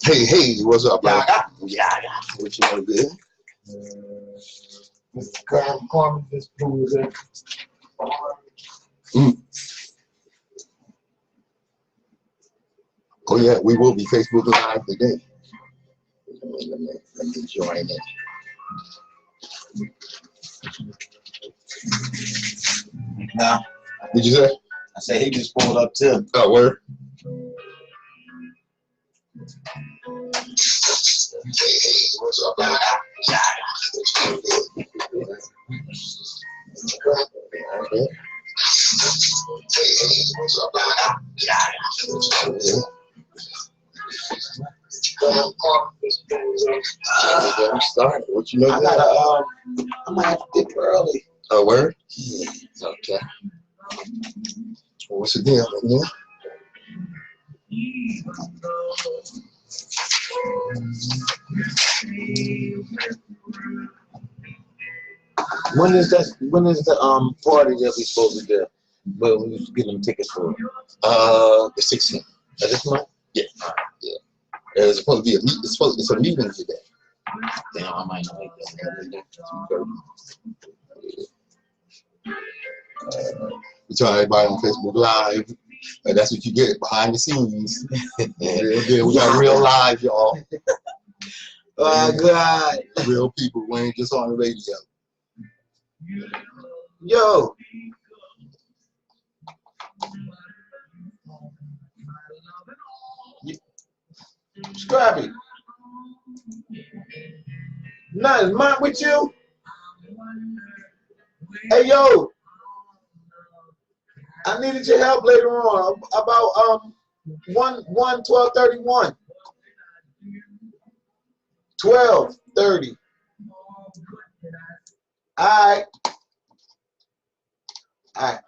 Hey, what's up, bro? Yeah, what you know, good? Mr. Carmen just pulled in. Oh yeah, we will be Facebook Live today. Let me join it. Nah. What'd you say? I said he just pulled up too. Oh, word? Hey, what's up, man? What's up, I'm starting. What you know? I gotta I might have to dip early. Oh, word? Yeah. Okay. What's the deal, man? When is the party that we supposed to do? But we was getting them tickets for The 16th. this month? Yeah. Yeah. It's supposed to be it's a meeting today. Damn, I might not make that. We tell everybody on Facebook Live. That's what you get behind the scenes. Real deal. We got real live, y'all. Oh God. Real people. We ain't just on the radio. Yo. Scrappy. Nothing. Mine with you? Hey yo. I needed your help later on about 12:31. 12:30. Alright. Alright.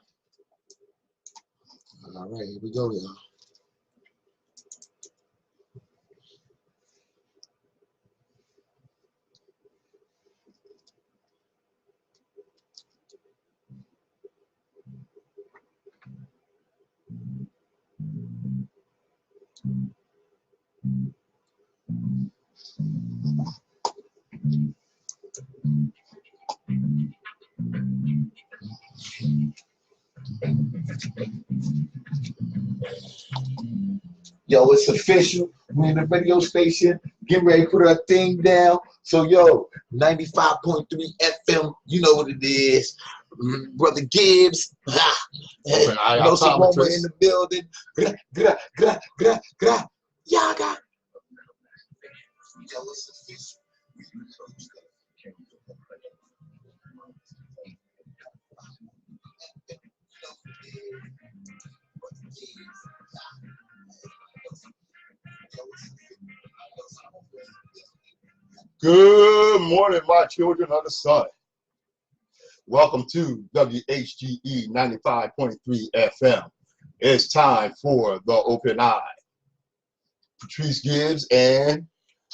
All right, here we go, y'all. Yo, it's official. We in the radio station, getting ready to put our thing down. So, yo, 95.3 FM, you know what it is. Brother Gibbs, Nsoromma in the building. Yaga. Yo, it's official. Good morning, my children of the sun. Welcome to WHGE 95.3 FM. It's time for the Open Eye. Patrice Gibbs and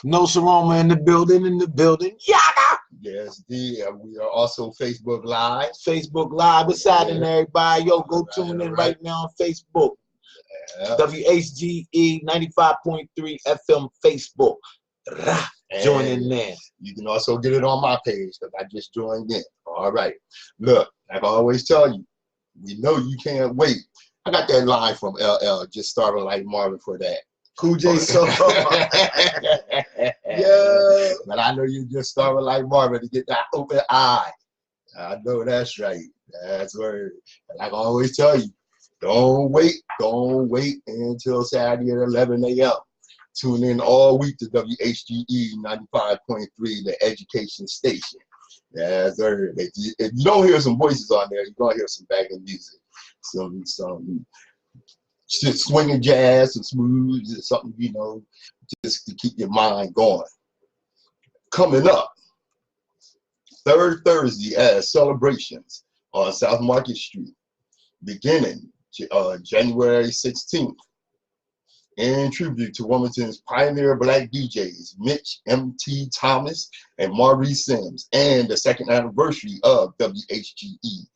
Nsoromma in the building. Yaga. yes, we are also Facebook Live. Facebook Live. What's happening, everybody? Yo, go tune in right now on Facebook. Yeah. WHGE 95.3 FM Facebook. Join in there. You can also get it on my page because I just joined in. All right. Look, like I always tell you, we know you can't wait. I got that line from LL, just started like Marvin for that. Cool J song. Yeah. But I know you just started like Marvin to get that open eye. I know that's right. That's word. Like I always tell you, don't wait until Saturday at 11 a.m. Tune in all week to WHGE 95.3, the education station. That's word. If you don't hear some voices on there, you're gonna hear some banging music, some swinging jazz, some smooth, something, you know, just to keep your mind going. Coming up, third Thursday as celebrations on South Market Street, beginning January 16th. In tribute to Wilmington's pioneer black DJs, Mitch M.T. Thomas and Maurice Sims, and the second anniversary of WHGE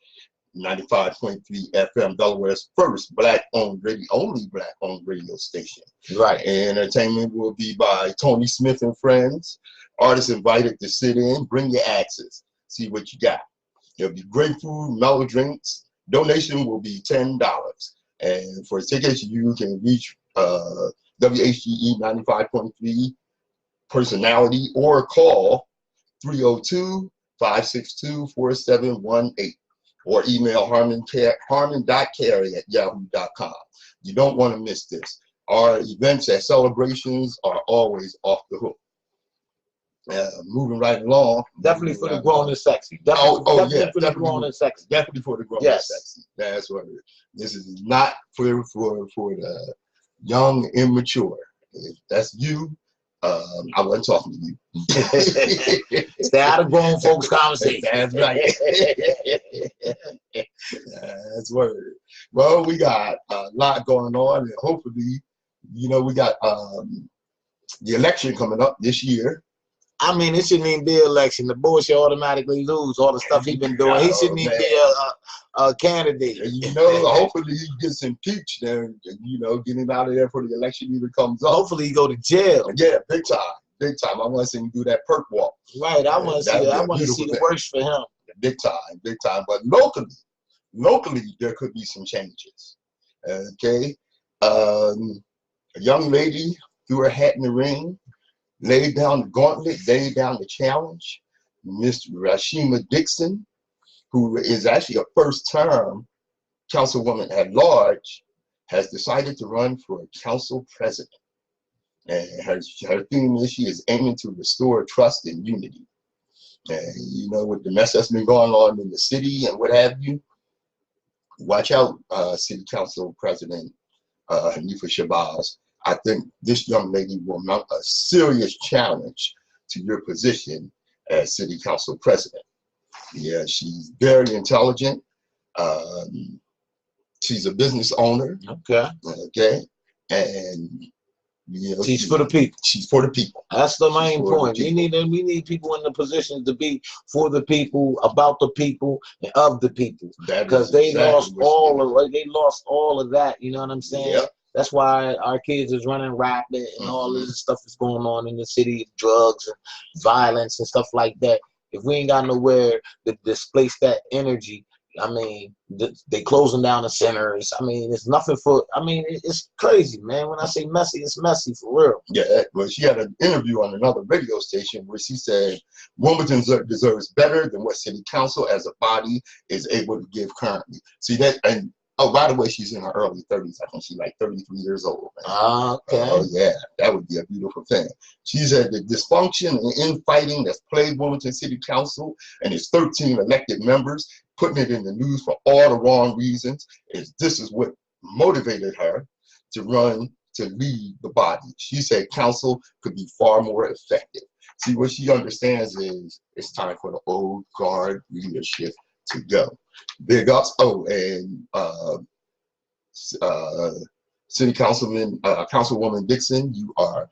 95.3 FM, Delaware's first black-owned radio, only black-owned radio station. Right. And entertainment will be by Tony Smith and friends. Artists invited to sit in, bring your axes, see what you got. There'll be great food, mellow drinks. Donation will be $10. And for tickets, you can reach WHGE 95.3 personality or call 302-562-4718 or email harmon.carey@yahoo.com. You don't want to miss this. Our events and celebrations are always off the hook. Moving right along. Definitely for the grown and sexy. Definitely for the grown and sexy. Definitely for the grown and sexy. That's what it is. This is not for the young, immature. If that's you, I wasn't talking to you. Stay out of grown folks' conversation. That's right. That's word. Well, we got a lot going on, and hopefully, we got the election coming up this year. I mean, it shouldn't even be an election. The boy should automatically lose all the stuff he's been doing. He shouldn't even be a candidate. Hopefully he gets impeached and, get him out of there before the election even comes up. Hopefully he go to jail. Yeah, big time. Big time. I want to see him do that perk walk. Right. I want to see that. I want to see the worst for him. Big time. Big time. But locally, there could be some changes. Okay. A young lady threw her hat in the ring, laid down the gauntlet, laid down the challenge. Miss Rashima Dixon, who is actually a first-term councilwoman at large, has decided to run for council president. And her theme is she is aiming to restore trust and unity. And with the mess that's been going on in the city and what have you, watch out, City Council President Hanifa Shabazz. I think this young lady will mount a serious challenge to your position as City Council President. Yeah, she's very intelligent. She's a business owner. Okay. Okay. And she's for the people. She's for the people. That's the main point. We need people in the positions to be for the people, about the people, and of the people. Because they lost all of that. You know what I'm saying? Yep. That's why our kids is running rapid and all this stuff is going on in the city, drugs and violence and stuff like that. If we ain't got nowhere to displace that energy, I mean, they closing down the centers. I mean, it's nothing for. I mean, it's crazy, man. When I say messy, it's messy for real. Yeah, well, she had an interview on another radio station where she said Wilmington deserves better than what City Council as a body is able to give currently. See that, and oh, by the way, she's in her early 30s. I think she's like 33 years old. Okay. Oh yeah, that would be a beautiful thing. She said the dysfunction and infighting that's plagued Wilmington City Council and its 13 elected members, putting it in the news for all the wrong reasons, this is what motivated her to run to lead the body. She said council could be far more effective. See, what she understands is it's time for the old guard leadership to go. Big ups. Oh, and City Councilwoman Dixon, you are,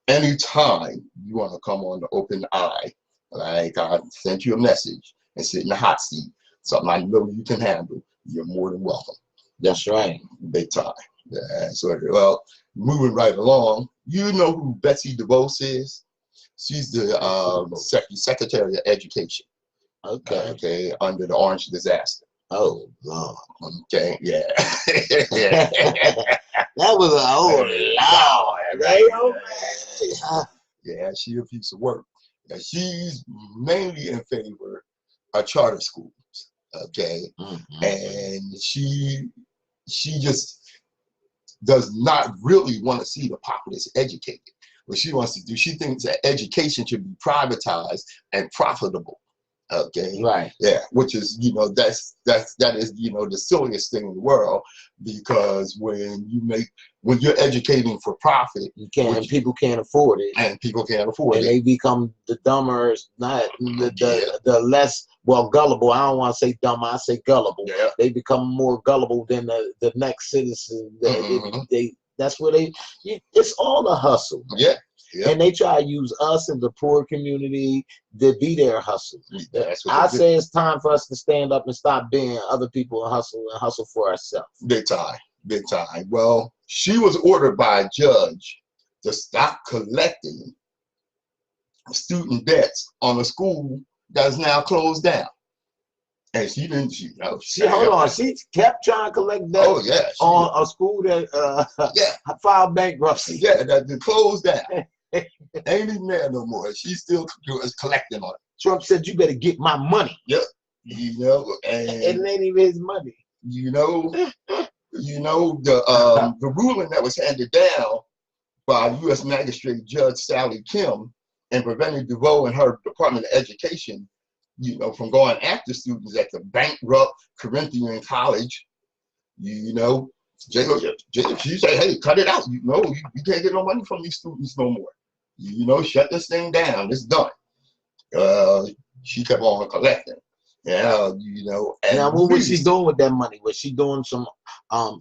anytime you want to come on the open eye, like I sent you a message and sit in the hot seat, something I know you can handle, you're more than welcome. That's right. Big time. Yeah, so, well, moving right along, you know who Betsy DeVos is? She's the Secretary of Education. Okay. Okay, under the Orange disaster. Oh, Lord. Okay, yeah. That was a whole lot. Yeah, she's a piece of work. And she's mainly in favor of charter schools. Okay, and she just does not really want to see the populace educated. What she wants to do, she thinks that education should be privatized and profitable. Okay. Right. Yeah. Which is, that is, the silliest thing in the world, because when you're educating for profit, you can't, and people can't afford it. And people can't afford it. They become the dumber, not the less, well, gullible. I don't want to say dumb, I say gullible. Yeah. They become more gullible than the next citizen. That's where it's all a hustle. Yeah. Yep. And they try to use us in the poor community to be their hustle. I say it's time for us to stand up and stop being other people and hustle for ourselves. Big time, big time. Well, she was ordered by a judge to stop collecting student debts on a school that is now closed down. And she didn't, hold on, she kept trying to collect debt on a school that filed bankruptcy. Yeah, that closed down. Ain't even there no more. She still is collecting on it. Trump said, "You better get my money." Yep. And it ain't even his money. The ruling that was handed down by U.S. Magistrate Judge Sally Kim and prevented DeVoe and her Department of Education, from going after students at the bankrupt Corinthian College. She said, "Hey, cut it out. You can't get no money from these students no more. Shut this thing down. It's done." She kept on collecting. And now what was she doing with that money? Was she doing some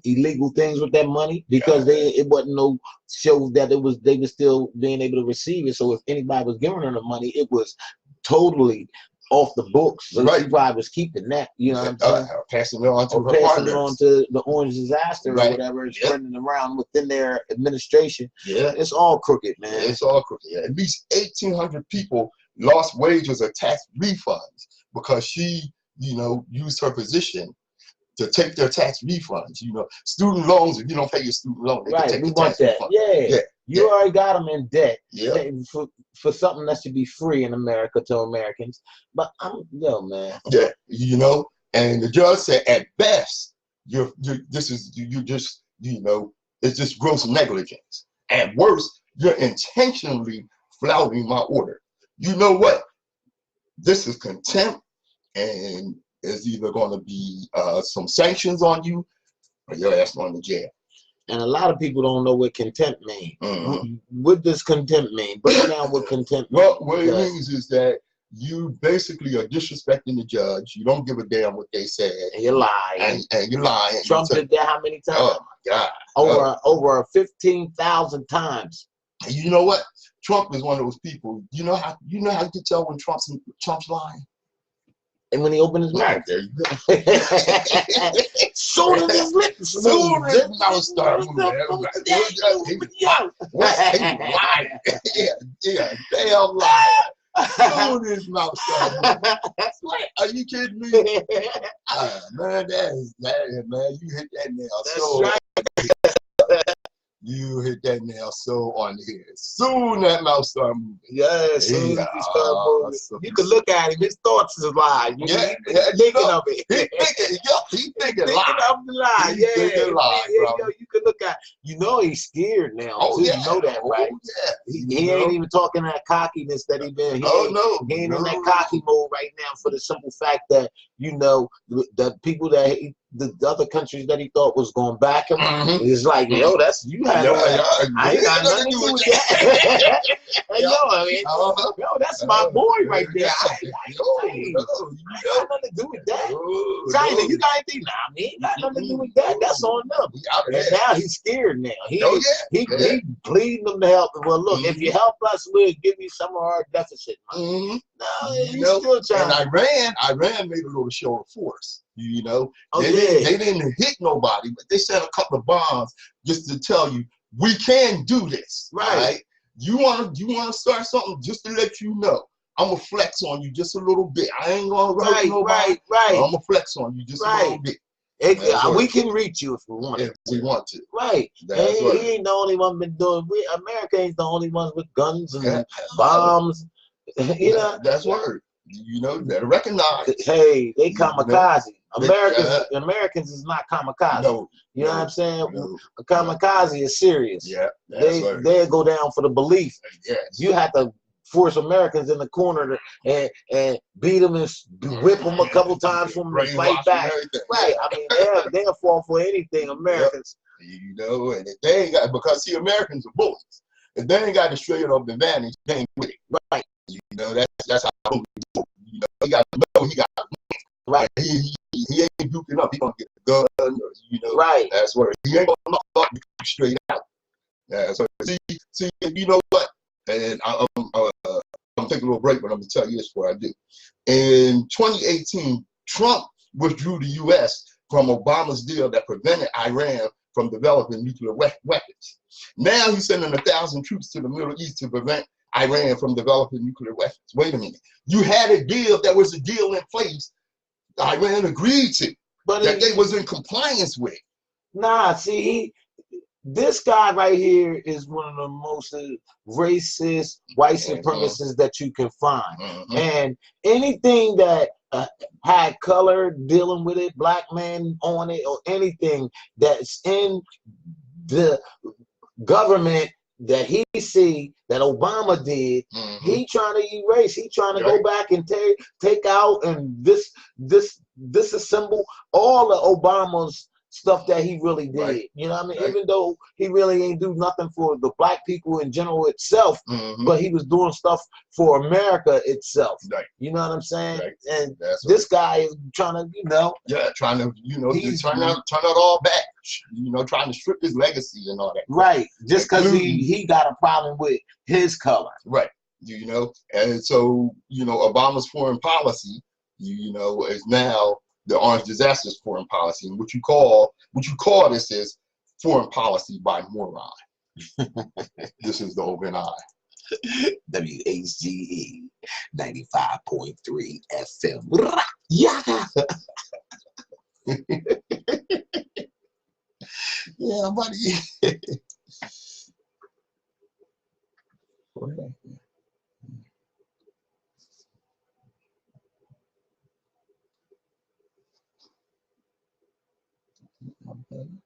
illegal things with that money? Because it wasn't no show that they were still being able to receive it. So if anybody was giving her the money, it was totally off the books. So she probably was keeping that. You know what I'm saying? Passing it on to her passing it on to the Orange Disaster or whatever, and spreading around within their administration. Yeah, it's all crooked, man. It's all crooked. At least 1,800 people lost wages or tax refunds because she, used her position to take their tax refunds. Student loans, if you don't pay your student loan, they can take your tax refund. You already got them in debt for something that should be free in America to Americans. But man. Yeah, and the judge said at best, it's just gross negligence. At worst, you're intentionally flouting my order. You know what? This is contempt, and it's either going to be some sanctions on you, or your ass going to jail. And a lot of people don't know what contempt means. What does contempt mean? Break down what contempt means. Well, what it means is that you basically are disrespecting the judge. You don't give a damn what they said. And you're lying. And you're lying. Trump did that how many times? Oh, my God. Over 15,000 times. You know what? Trump is one of those people. You know how you can tell when Trump's lying? And when he opened his mouth. There you go. Soon as his lips soon as his mouth started moving. Damn lie. Soon as his mouth started moving. Are you kidding me? Man, man, you hit that nail. That's right. You hit that nail so on the head. Soon that mouth started moving. Yeah, soon as he started moving. You can look at him, his thoughts is lying. He's thinking of it. He's thinking lie. Of the lie. He's thinking lie, bro. You can look at, he's scared now. You know that, right? He ain't even talking that cockiness that he been. He ain't in that cocky mode right now for the simple fact that, the people that the other countries that he thought was going back him, he's like, that's you had. I ain't got nothing to do with that. That's my boy right there. I got nothing to do with that. China, you got anything? Nah, man, ain't got nothing to do with that. That's on them. And now he's scared now. He pleading them to help. Well, look, if you help us, we'll give you some of our deficit money. No, he's still trying. And Iran made a little show of force. They didn't hit nobody, but they sent a couple of bombs just to tell you we can do this. Right? You want to start something, just to let you know. I'm gonna flex on you just a little bit. I ain't gonna hurt nobody. Right. I'm gonna flex on you just a little bit. We can reach you if we want to. If we want to. Right. He ain't the only one been doing. America ain't the only ones with guns and bombs. That's word. You better recognize. Hey, they kamikaze. Americans is not kamikaze. No. You know what I'm saying? No. A kamikaze is serious. Yeah. They go down for the belief. Yes. You have to force Americans in the corner and beat them and whip them a couple times for them to fight back. Right. I mean, they'll fall for anything, Americans. Yep. And if they ain't got, because Americans are bullets. If they ain't got the straight up advantage, they ain't with it. Right. That's how you he got to know he got to win. Right. He ain't duking up. He gonna get a gun. Right. That's where he ain't gonna knock you straight out. So see, you know what? And I'm taking a little break, but I'm going to tell you this before I do. In 2018, Trump withdrew the U.S. from Obama's deal that prevented Iran from developing nuclear weapons. Now he's sending 1,000 troops to the Middle East to prevent Iran from developing nuclear weapons. Wait a minute. You had a deal, that was a deal in place Iran agreed to, but that they was in compliance with. Nah, see, this guy right here is one of the most racist, white supremacists that you can find. And anything that had color dealing with it, black man on it, or anything that's in the government that he see that Obama did, he trying to erase, he trying to go back and take out and disassemble all of Obama's stuff that he really did. You know what I mean? Even though he really ain't do nothing for the black people in general itself, but he was doing stuff for America itself. You know what I'm saying? And this guy is trying to, you know, trying to, you know, he's trying to turn it all back. You know, trying to strip his legacy and all that. Just because he got a problem with his color. You know, and so, you know, Obama's foreign policy, you know, is now the orange disaster's foreign policy. And what you call this is foreign policy by moron. This is the open eye. WHGE 95.3 FM. Yeah. Yeah, buddy.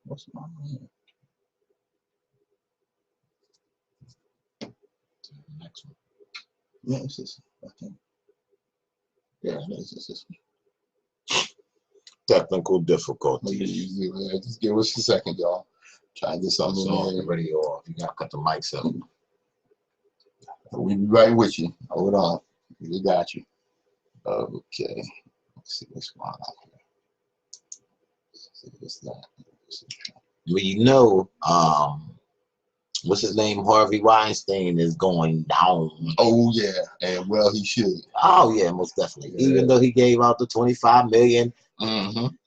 What's my name? Next one. Yeah, it's this. I think. Yeah, it's this one. Technical difficulties. Just give us a second, y'all. Try to get something on the radio off. You gotta cut the mics up. We'll be right with you. Hold on. We got you. Okay. Let's see what's going on here. What's that? Well, you know, what's his name? Harvey Weinstein is going down. Oh yeah, and well he should. Oh yeah, most definitely. Even though he gave out the 25 million.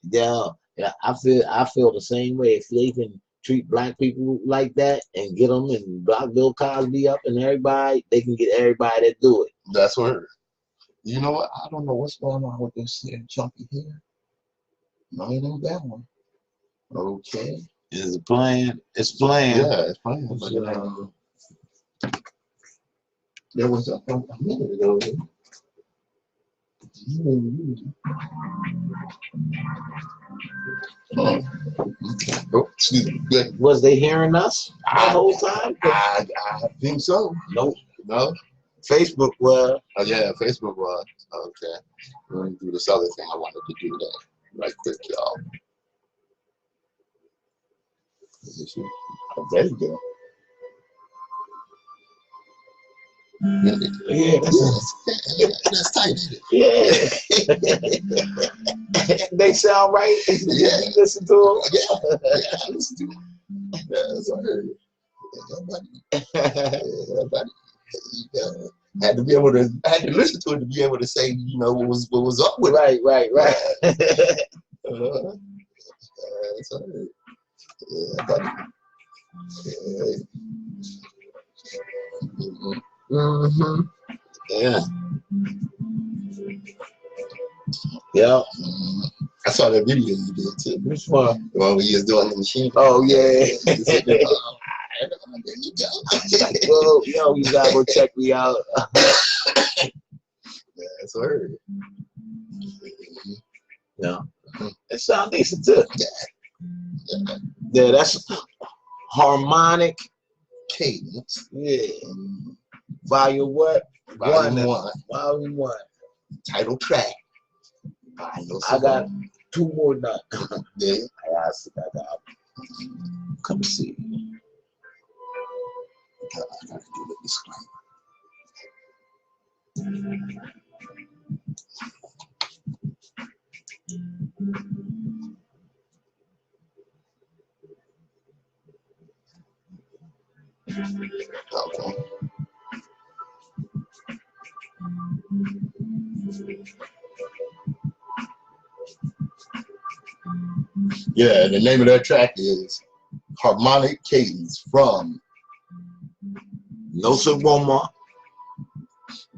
Yeah, I feel the same way. If they can treat black people like that and get them and block Bill Cosby up and everybody, they can get everybody that do it. That's word. You know what? I don't know what's going on with this chunky hair. No, it ain't that one. Okay. Is it playing? It's playing. Yeah, it's playing. But, there was a minute ago. Oh, excuse me. Good. Was they hearing us the whole time? I think so. Nope. No? Facebook was. Oh, yeah, Facebook was. Okay. Let me do this other thing I wanted to do that right quick, y'all. Oh, there you go. Yeah, that's tight. Yeah. They sound right. Yeah. You listen to them. Yeah, I listen to them. That's what I heard. Everybody. I had to be able to. I had to listen to it to be able to say, you know, what was up with it. Right. That's what I heard. Yeah, buddy. Yeah. Yeah. I saw that video you did too. Which one? The one where you was doing the machine. Oh yeah. There you go. Like, well, yo, you gotta go check me out. That's what I heard. Yeah. It sounds decent too. Yeah, that's harmonic cadence. Yeah. Volume what? Volume one. Volume 1. Title track. I got 2 more done. Yeah. I got. Come see. I gotta do the disclaimer. Okay. Yeah, the name of that track is Harmonic Cadence from Nsoromma.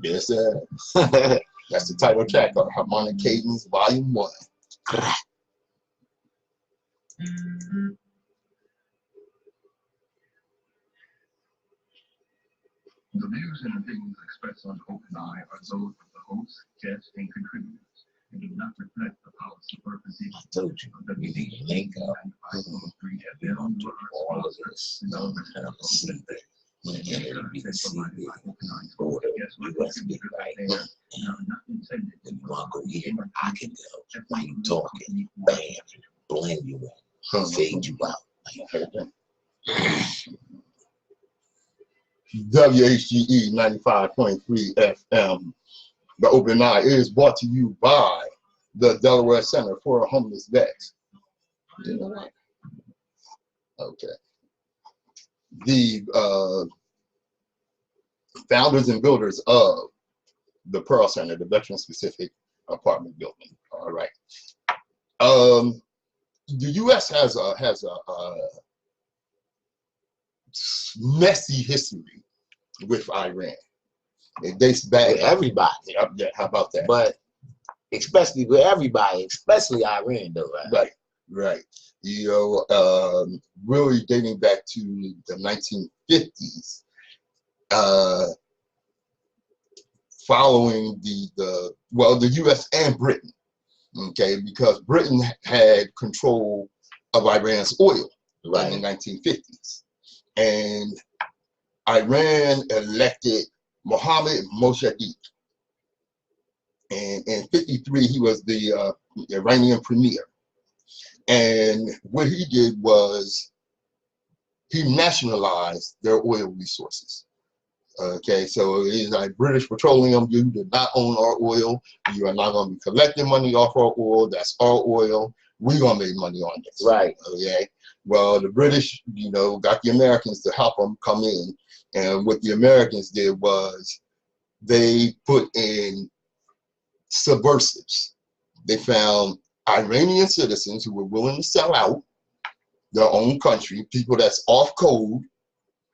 Yes, sir. That's the title track of Harmonic Cadence Volume 1. The views and opinions expressed on Open Eye are those of the host, guests, and contributors, and do not reflect the policy or position. I told you, we need to link up all of this. And I'm gonna see that. And it'll be the CD or the USB right there. And then you want to go here, I can go. While you talking, bam, blend you in, fade you out. WHGE 95.3 FM. The Open Eye is brought to you by the Delaware Center for Homeless Vets. You know what? Okay. The founders and builders of the Pearl Center, the veteran-specific apartment building. All right. The U.S. has a messy history with Iran. It dates back. With everybody. Yeah, how about that? But especially with everybody, especially Iran, though, right? Right, right. You know, really dating back to the 1950s, following the U.S. and Britain, okay, because Britain had control of Iran's oil in the 1950s. And Iran elected Mohammad Mossadegh. And in 53, he was the Iranian premier. And what he did was he nationalized their oil resources. Okay, so it is like British Petroleum, you do not own our oil. You are not going to be collecting money off our oil. That's our oil. We're going to make money on this. Right. Okay. Well, the British, you know, got the Americans to help them come in. And what the Americans did was they put in subversives. They found Iranian citizens who were willing to sell out their own country, people that's off code.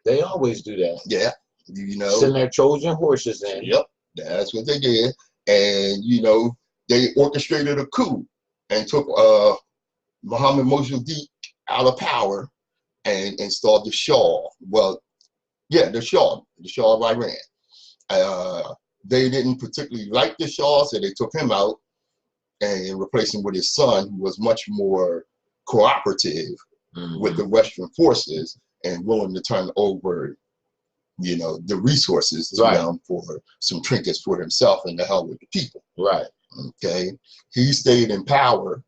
They always do that. Yeah. You know. Send their Trojan horses in. Yep. That's what they did. And, you know, they orchestrated a coup and took Mohammad Mossadegh out of power and installed the Shah. Well, yeah, the Shah of Iran. They didn't particularly like the Shah, so they took him out and replaced him with his son, who was much more cooperative with the Western forces and willing to turn over, you know, the resources to them for some trinkets for himself and the hell with the people. Right. Okay. He stayed in power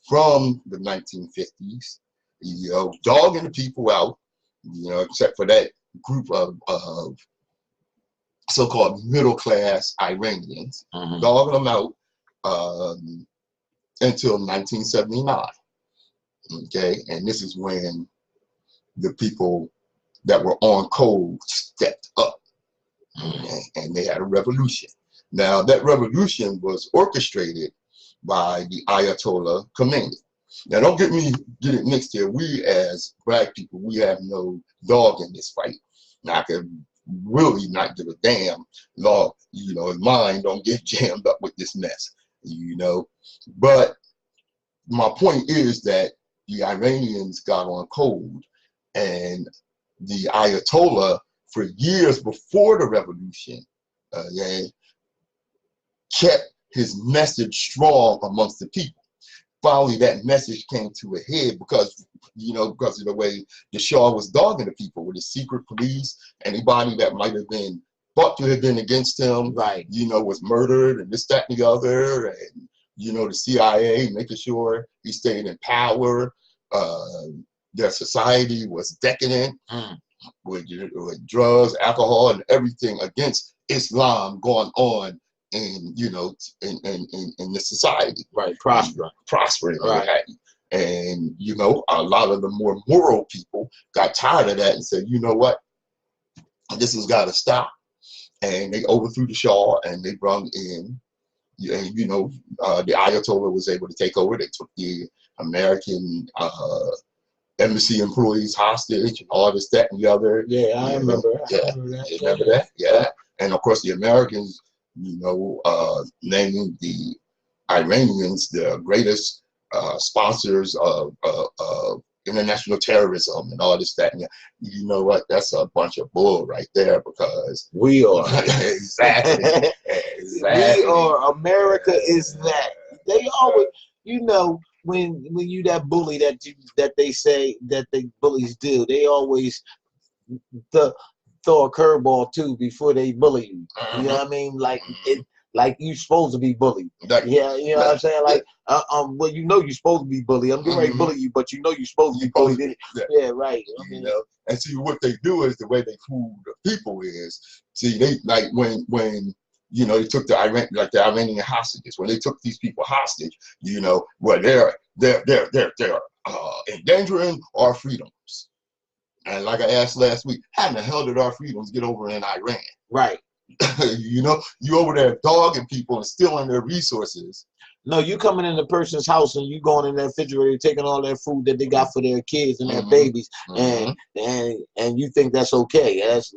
from the 1950s, you know, dogging the people out, you know, except for that group of so-called middle-class Iranians, dogging them out until 1979. Okay, and this is when the people that were on code stepped up, and they had a revolution. Now, that revolution was orchestrated by the Ayatollah Khomeini. Now, don't get it mixed here. We as black people, we have no dog in this fight. Now, I could really not give a damn. Lord, you know, mine don't get jammed up with this mess, you know. But my point is that the Iranians got on code, and the Ayatollah, for years before the revolution, kept his message strong amongst the people. Finally, that message came to a head because, you know, because of the way the Shah was dogging the people with his secret police. Anybody that might have been thought to have been against him, you know, was murdered, and this, that, and the other, and, you know, the CIA making sure he stayed in power. Their society was decadent with drugs, alcohol, and everything against Islam going on in, you know, in the society. Right, prospering. Right. And, you know, a lot of the more moral people got tired of that and said, you know what, this has got to stop. And they overthrew the Shah, and they brought in, and, you know, the Ayatollah was able to take over. They took the American embassy employees hostage, and all this, that, and the other. Yeah, I remember. Yeah, I remember that. you remember that? Yeah. And of course, the Americans, naming the Iranians the greatest sponsors of international terrorism and all this, that, and you know what? That's a bunch of bull right there, because we are. Exactly. We are. America is that. They always, when you that bully that they say that the bullies do, they always throw a curveball too before they bully you. You know what I mean? Like you supposed to be bullied. Yeah, you know what I'm saying? Like, well, you're supposed to be bullied. I'm getting ready to bully you, but you're supposed to be bullied. Yeah, right. I mean, and see, what they do is, the way they fool the people is, see, they like when they took the Iranian hostages. When they took these people hostage, well, they're endangering our freedoms. And like I asked last week, how in the hell did our freedoms get over in Iran? Right. You over there dogging people and stealing their resources. No, you coming in the person's house and you going in their refrigerator, taking all their food that they got for their kids and their babies, and you think that's okay? That's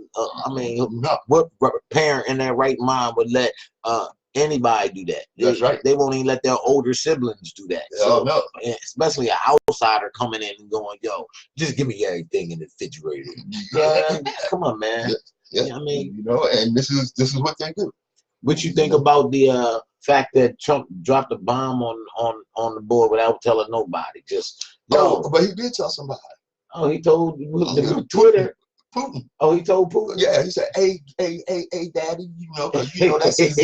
what parent in their right mind would let anybody do that? That's right. They won't even let their older siblings do that. So, no. Especially an outsider coming in and going, "Yo, just give me everything in the refrigerator." Yeah, come on, man. Yeah, I mean, and this is what they do. What you think about the fact that Trump dropped a bomb on the board without telling nobody? But he did tell somebody. Oh, he told Twitter. Putin. Oh, he told Putin. Yeah, he said, "Hey, Daddy, that's his,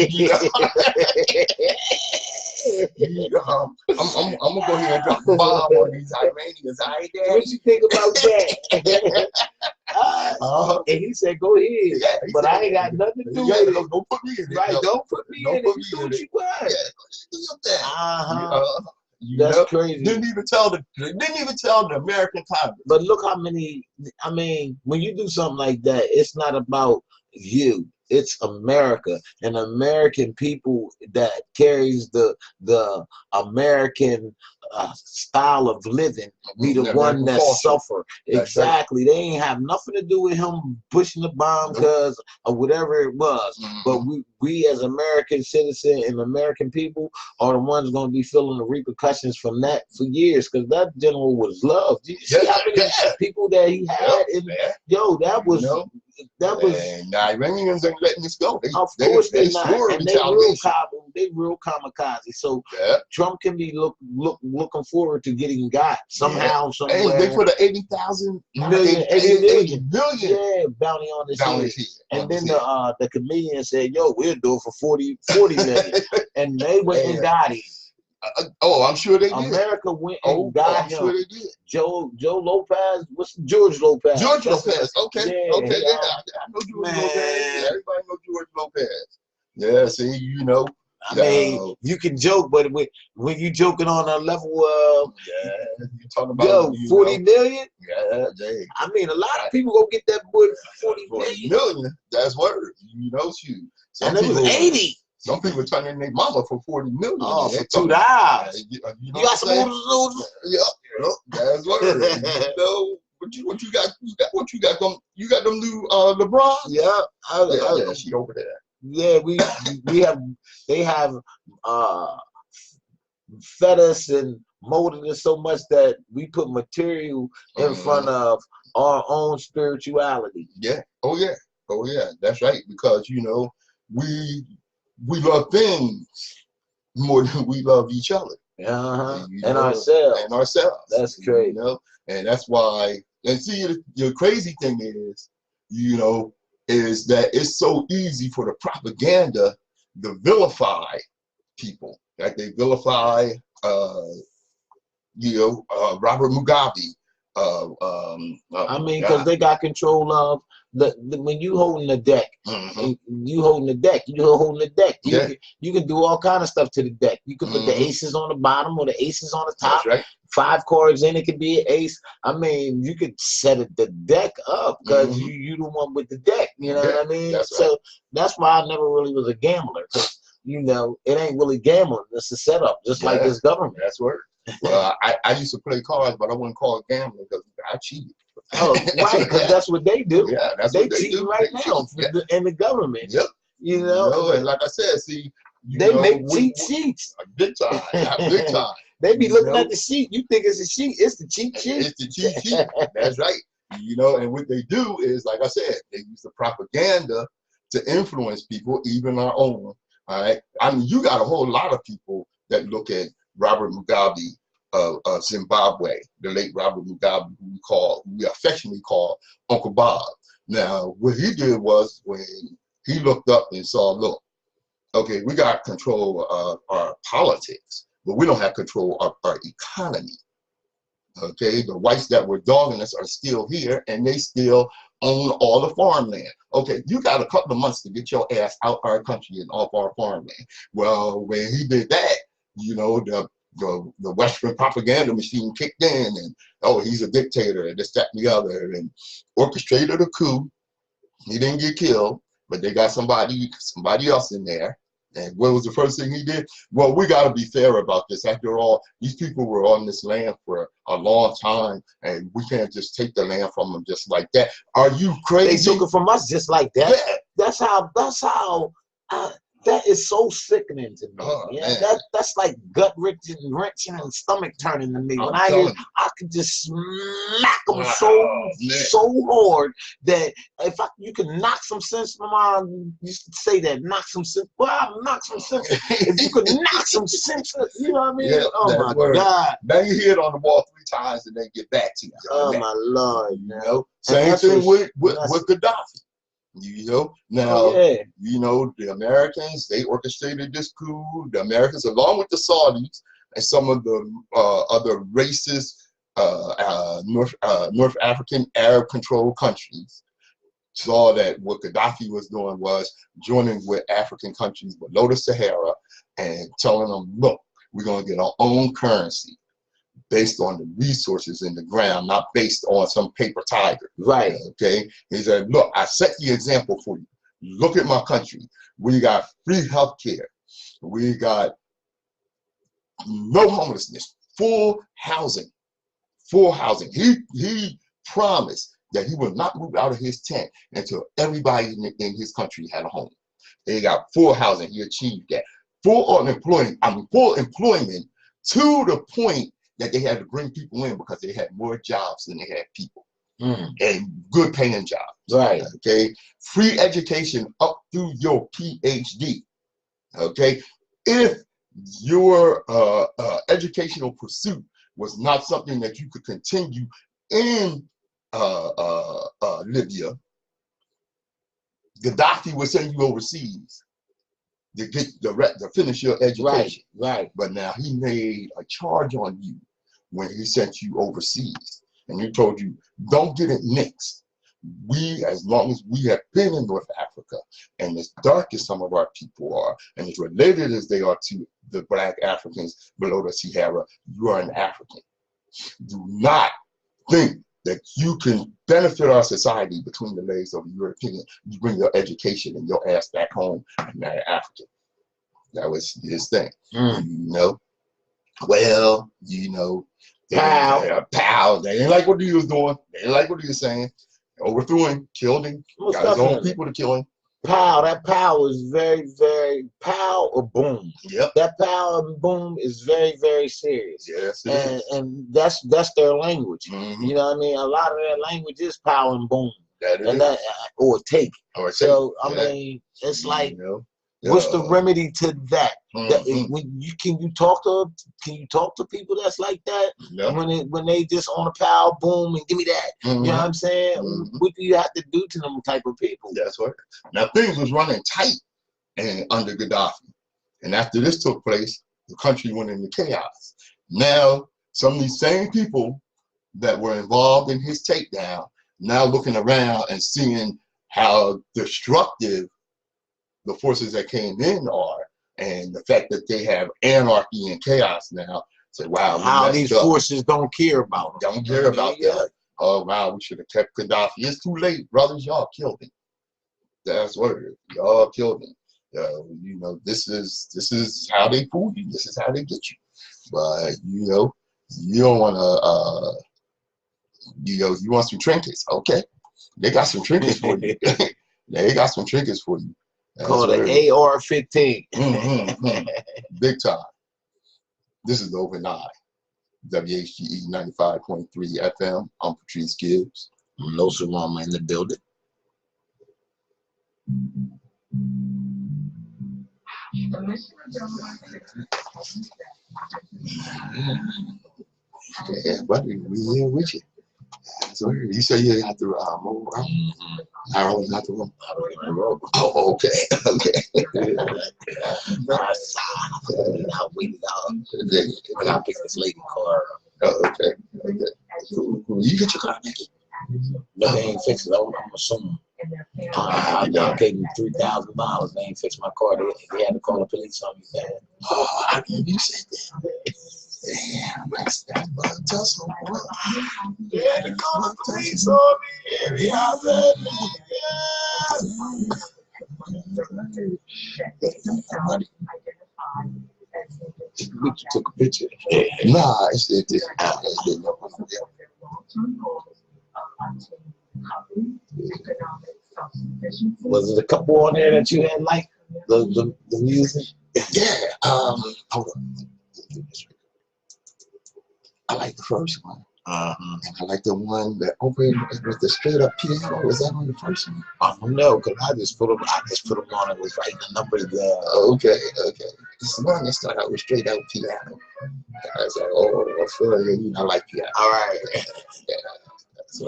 I'm gonna go here and drop a bomb on these Iranians. All right, Daddy." What you think about that? And he said, "Go ahead, yeah, but I ain't got nothing to do with it. Don't put me in it. Right? Don't put me in it. You do what you want." That's crazy. Didn't even tell the American Congress. But look how many. I mean, when you do something like that, it's not about you. It's America and American people that carries the American style of living be the one that suffer. Exactly. They ain't have nothing to do with him pushing the bomb because of whatever it was. But we as American citizens and American people are the ones going to be feeling the repercussions from that for years, because that general was loved. You see how many people that he had? That was. And the Iranians ain't letting this go. Of course they're not. And they real kamikaze. So Trump can be looking forward to getting got somehow, somewhere. Hey, they put an 80,000 million bounty on his head. And then the comedian said, "Yo, we'll do it for 40 million." And they went and got him. I'm sure they did. America went and got him. Sure they did. Joe Lopez, George Lopez? George Lopez. Okay. I know George Lopez. Everybody knows George Lopez. Yeah, see, I mean, you can joke, but when you joking on a level of you talking about 40 million? Yeah, dang. I mean, a lot of people go get that boy for 40 million. That's word. Shoot. And it was 80. Some people turning their mama for 40 million. Oh, for $2. You got some noodles? Yeah, that's word. What you got? What you got? You got them new LeBron? Yeah, she over there. Yeah, they have fed us and molded us so much that we put material in front of our own spirituality. Yeah. Oh yeah. That's right. Because we love things more than we love each other. And ourselves. That's crazy. And that's why. And see, the crazy thing is, is that it's so easy for the propaganda to vilify people. Like they vilify, Robert Mugabe. I mean, because they got control of when you holding the deck, you holding the deck. You can do all kind of stuff to the deck. You can put the aces on the bottom or the aces on the top. That's right. 5 cards in, it could be an ace. I mean, you could set the deck up because you the one with the deck. You know what I mean? So that's why I never really was a gambler, because it ain't really gambling. It's a setup, just like this government. That's word. Well, I used to play cards, but I wouldn't call it gambling because I cheated. Oh, right, because that's what they do. Yeah, that's They what they cheating do. right They now cheat. in the government. Yep. You know, And like I said, see, they make cheat sheets. Big time, big time. They be looking at the sheet. You think it's a sheet? It's the cheat sheet. It's the cheat sheet. That's right. And what they do is, like I said, they use the propaganda to influence people, even our own. All right. I mean, you got a whole lot of people that look at Robert Mugabe of Zimbabwe, the late Robert Mugabe, who we affectionately call Uncle Bob. Now, what he did was when he looked up and saw, look, okay, we got control of our politics, but we don't have control of our economy. Okay, the whites that were dogging us are still here, and they still own all the farmland. Okay, you got a couple of months to get your ass out our country and off our farmland. Well, when he did that, the Western propaganda machine kicked in, and oh, he's a dictator, and this, that, and the other, and orchestrated a coup. He didn't get killed, but they got somebody else in there. And what was the first thing he did? Well, we got to be fair about this. After all, these people were on this land for a long time, and we can't just take the land from them just like that. Are you crazy? They took it from us just like that. Yeah. That's how. That is so sickening to me. Oh, yeah, that's like gut wrenching and stomach turning to me. When I hear, I could just smack them so hard that if you can knock some sense. My mom used to say that, knock some sense. Well, knock some sense. If you could knock some sense, you know what I mean? Yeah, oh my God! Now you hit on the wall 3 times and then get back to you. Oh my Lord! Same thing with Gaddafi. Now, the Americans, they orchestrated this coup. The Americans, along with the Saudis and some of the other racist North African Arab-controlled countries, saw that what Gaddafi was doing was joining with African countries below the Sahara and telling them, look, we're going to get our own currency based on the resources in the ground, not based on some paper tiger. Right. Okay. He said, look, I set the example for you. Look at my country. We got free health care. We got no homelessness, full housing. Full housing. He promised that he would not move out of his tent until everybody in his country had a home. They got full housing. He achieved that. Full employment to the point that they had to bring people in because they had more jobs than they had people, and good paying jobs. Right. Okay. Free education up through your PhD. Okay. If your educational pursuit was not something that you could continue in Libya, Gaddafi would send you overseas to get to finish your education. Right. But now he made a charge on you when he sent you overseas, and he told you, don't get it mixed. We, as long as we have been in North Africa, and as dark as some of our people are, and as related as they are to the Black Africans below the Sahara, you are an African. Do not think that you can benefit our society between the legs of a European. You bring your education and your ass back home and marry African. That was his thing. Well, pow. They didn't like what he was doing. They didn't like what he was saying. Overthrew him, killed him, got his own people to kill him. Pow, that pow is very, very, pow or boom. Yep. That pow and boom is very, very serious. Yes, and that's their language. You know what I mean? A lot of their language is pow and boom. Or take. So, I mean, it's like, what's the remedy to that? Can you talk to people that's like that? When they just on a pow boom and give me that? You know what I'm saying? What do you have to do to them type of people? That's right. Now things was running tight under Gaddafi, and after this took place, the country went into chaos. Now some of these same people that were involved in his takedown now looking around and seeing how destructive the forces that came in are, and the fact that they have anarchy and chaos now. Say, wow, how these forces don't care about them. Don't care about that. Oh wow, we should have kept Gaddafi. It's too late, brothers. Y'all killed him. That's what it is. Y'all killed him. This is how they fool you. This is how they get you. But You don't want to, you want some trinkets. Okay. They got some trinkets for you. They got some trinkets for you. Called an AR-15. Big time. This is the Open Eye. WHGE 95.3 FM. I'm Patrice Gibbs. I'm Nsoromma in the building. Yeah, buddy, we here with you. So you say you have to move around? How long you have to roll? Oh, okay. Okay. I waited out. I gotta pick this lady car up. Oh, okay. You get your car back? But they ain't fixed it. I'm assuming. I paid them $3,000. They ain't fixed my car. They had to call the police on me. Oh, how can you say that? Damn, that's tough. They had to call the police on me. We took a picture. Nah, it didn't. Was it a couple on there that you had like the music? Yeah. Hold on. I like the first one. And I like the one that opened with the straight up piano. Was that on the first one? I don't know, cause I just put them on and was writing the numbers there. Okay. This one that started out with straight up piano. I was like, oh, I feel you. I like piano. All right. Yeah. So,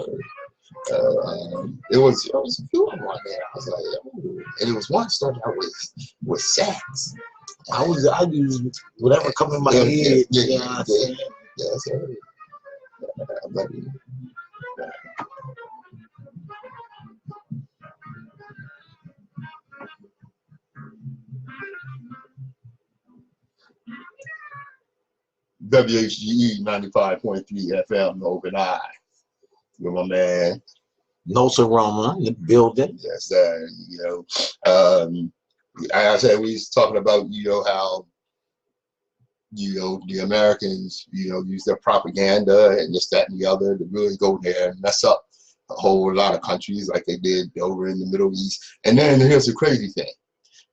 it was a few of them on there. I was like, oh. And it was one started out with sax. I used whatever come in my head. Yeah. Sir. WHGE 95.3 FM, Open Eye. With my man Nsoromma in the building. Yes, I said we was talking about how the Americans use their propaganda and this, that, and the other to really go there and mess up a whole lot of countries like they did over in the Middle East. And then here's the crazy thing: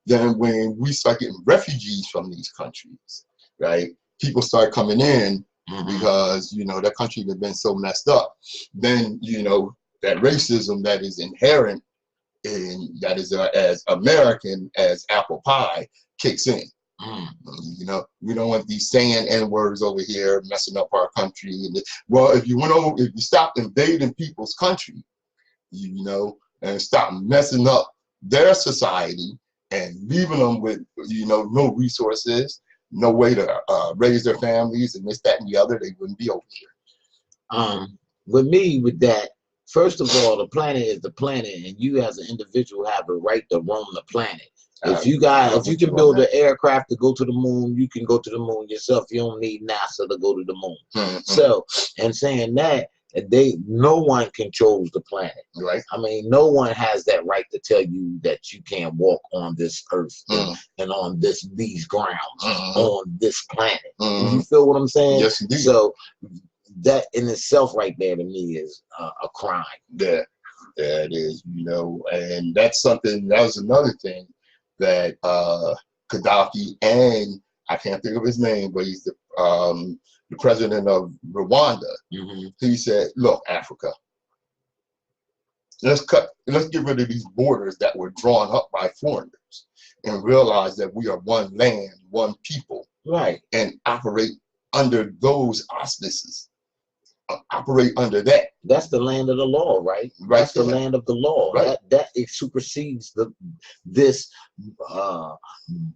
then when we start getting refugees from these countries, right? People start coming in because their country has been so messed up. Then that racism that is inherent in that is as American as apple pie kicks in. We don't want these saying N-words over here messing up our country. Well, if you stop invading people's country, and stop messing up their society and leaving them with no resources, no way to raise their families and this, that, and the other, they wouldn't be over here. With that, first of all, the planet is the planet, and you as an individual have a right to roam the planet. If you can build an aircraft to go to the moon, you can go to the moon yourself. You don't need NASA to go to the moon. So, and saying that, no one controls the planet. Right. I mean, no one has that right to tell you that you can't walk on this earth and on these grounds on this planet. You feel what I'm saying? Yes, indeed. So that in itself, right there, to me, is a crime. Yeah, it is. And that's something. That was another thing that Gaddafi and I can't think of his name, but he's the president of Rwanda. He said, "Look, Africa, let's get rid of these borders that were drawn up by foreigners, and realize that we are one land, one people, right? And operate under those auspices." Operate under that. That's the land of the law, right? That's the land of the law. Right. That it supersedes this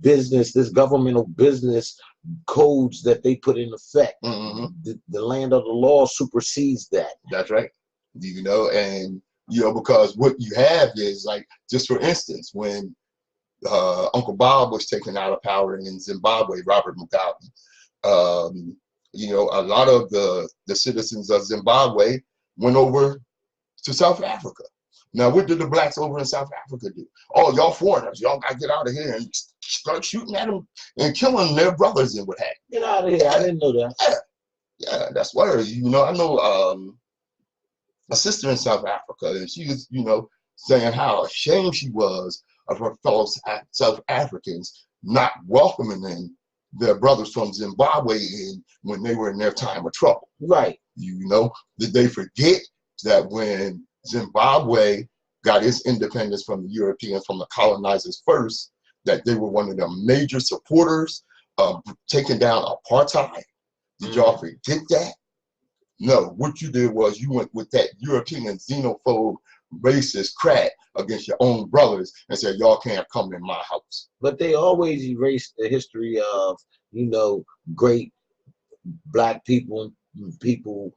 business, this governmental business codes that they put in effect. The land of the law supersedes that. That's right. And because what you have is, like, just for instance, when Uncle Bob was taken out of power in Zimbabwe, Robert Mugabe. A lot of the citizens of Zimbabwe went over to South Africa. Now, what did the blacks over in South Africa do? Oh, y'all foreigners, y'all got to get out of here and start shooting at them and killing their brothers and what have you. Get out of here. I didn't know that. Yeah. Yeah, that's why, you know, I know a sister in South Africa, and she was, you know, saying how ashamed she was of her fellow South Africans not welcoming in their brothers from Zimbabwe when they were in their time of trouble. Right. You know, did they forget that when Zimbabwe got its independence from the Europeans, from the colonizers first, that they were one of the major supporters of taking down apartheid? Did y'all forget that? No, what you did was you went with that European xenophobe, racist crap against your own brothers and said, y'all can't come in my house. But they always erase the history of, you know, great black people, people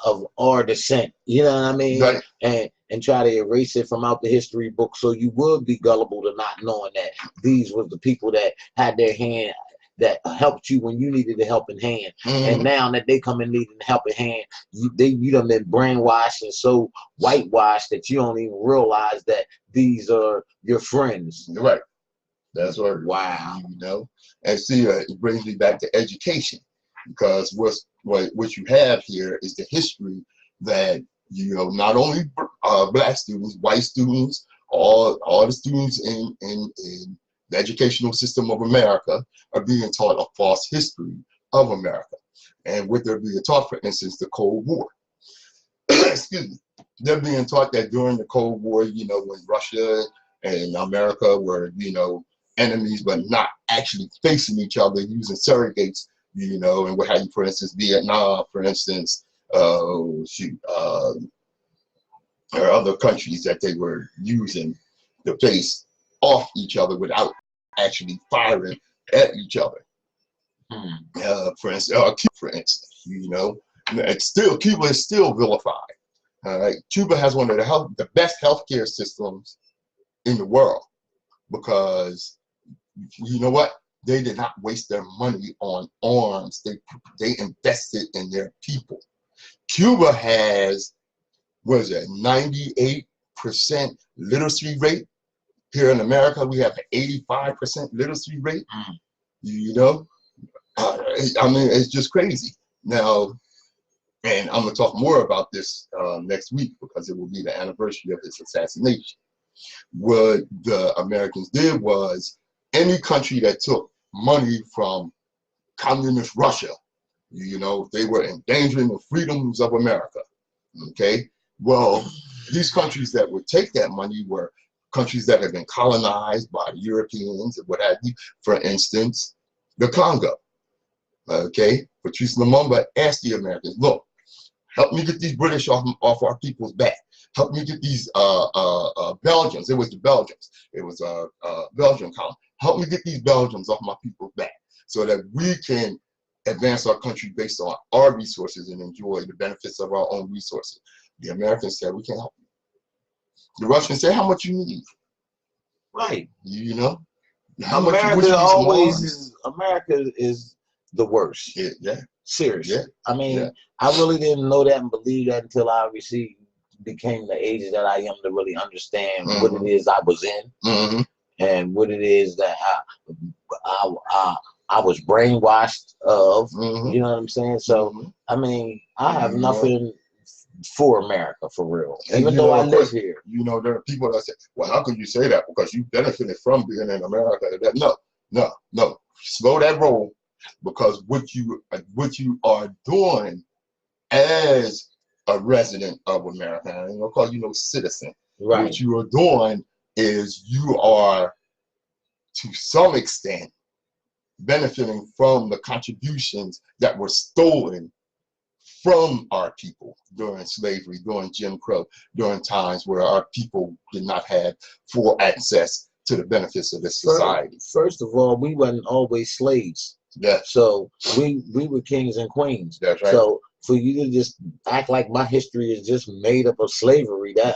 of our descent, you know what I mean? Right. And try to erase it from out the history book, so you would be gullible to not knowing that these were the people that had their hand, that helped you when you needed a helping hand. And now that they come and needing a helping hand, you done been brainwashed and so whitewashed that you don't even realize that these are your friends. Right. That's right. Wow. You know, and see, it brings me back to education, because what you have here is the history that, you know, not only black students, white students, all the students in the educational system of America are being taught a false history of America. And what they're being taught, for instance, the Cold War. Excuse me. They're being taught that during the Cold War, you know, when Russia and America were, you know, enemies, but not actually facing each other, using surrogates, you know, and what have you, for instance, Vietnam, for instance, or other countries that they were using to face off each other without actually firing at each other. For instance, you know, it's still, Cuba is still vilified. All right, Cuba has one of the best healthcare systems in the world, because you know what? They did not waste their money on arms. They invested in their people. Cuba has, what is it, 98% literacy rate. Here in America, we have an 85% literacy rate. You know, I mean, it's just crazy. Now, and I'm gonna talk more about this next week, because it will be the anniversary of his assassination. What the Americans did was, any country that took money from communist Russia, you know, they were endangering the freedoms of America. Okay, well, these countries that would take that money were countries that had been colonized by the Europeans and what have you. For instance, the Congo. Okay, Patrice Lumumba asked the Americans, look, help me get these British off our people's back. Help me get these Belgians. It was the Belgians. It was a Belgian colony. Help me get these Belgians off my people's back, so that we can advance our country based on our resources and enjoy the benefits of our own resources. The Americans said, we can't help you. The Russians said, how much you need? Right. You know? How America much always is, America is the worst. Yeah. Seriously. Yeah. I mean, I really didn't know that and believe that until I became the age that I am to really understand what it is I was in, and what it is that I was brainwashed of. You know what I'm saying? So I mean, I have nothing for America, for real. And even though I live here. You know, there are people that say, well, how could you say that? Because you benefited from being in America. No. Slow that roll, because what you are doing as a resident of America, I ain't gonna call you no citizen. Right. What you are doing is you are, to some extent, benefiting from the contributions that were stolen from our people during slavery, during Jim Crow, during times where our people did not have full access to the benefits of this society. First of all, we weren't always slaves. Yeah. So we were kings and queens. That's right. So for you to just act like my history is just made up of slavery, that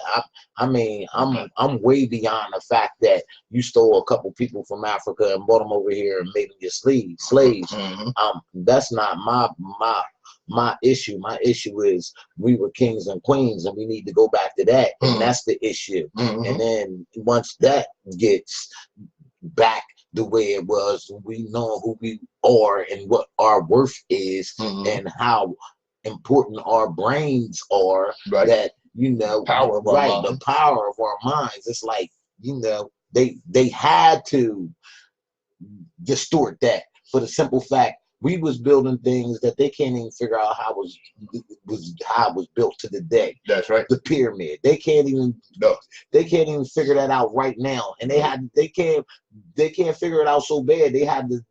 I mean, I'm way beyond the fact that you stole a couple people from Africa and brought them over here and made them your slaves. That's not my issue. My issue is we were kings and queens, and we need to go back to that, and that's the issue. And then once that gets back the way it was. We know who we are and what our worth is, and how important our brains are. Right. That, you know, Power of our right, minds. the power of our minds. It's like, you know, they had to distort that for the simple fact we was building things that they can't even figure out how it was built to the day. That's right. The pyramid. They can't even figure that out right now. And they can't figure it out so bad they had to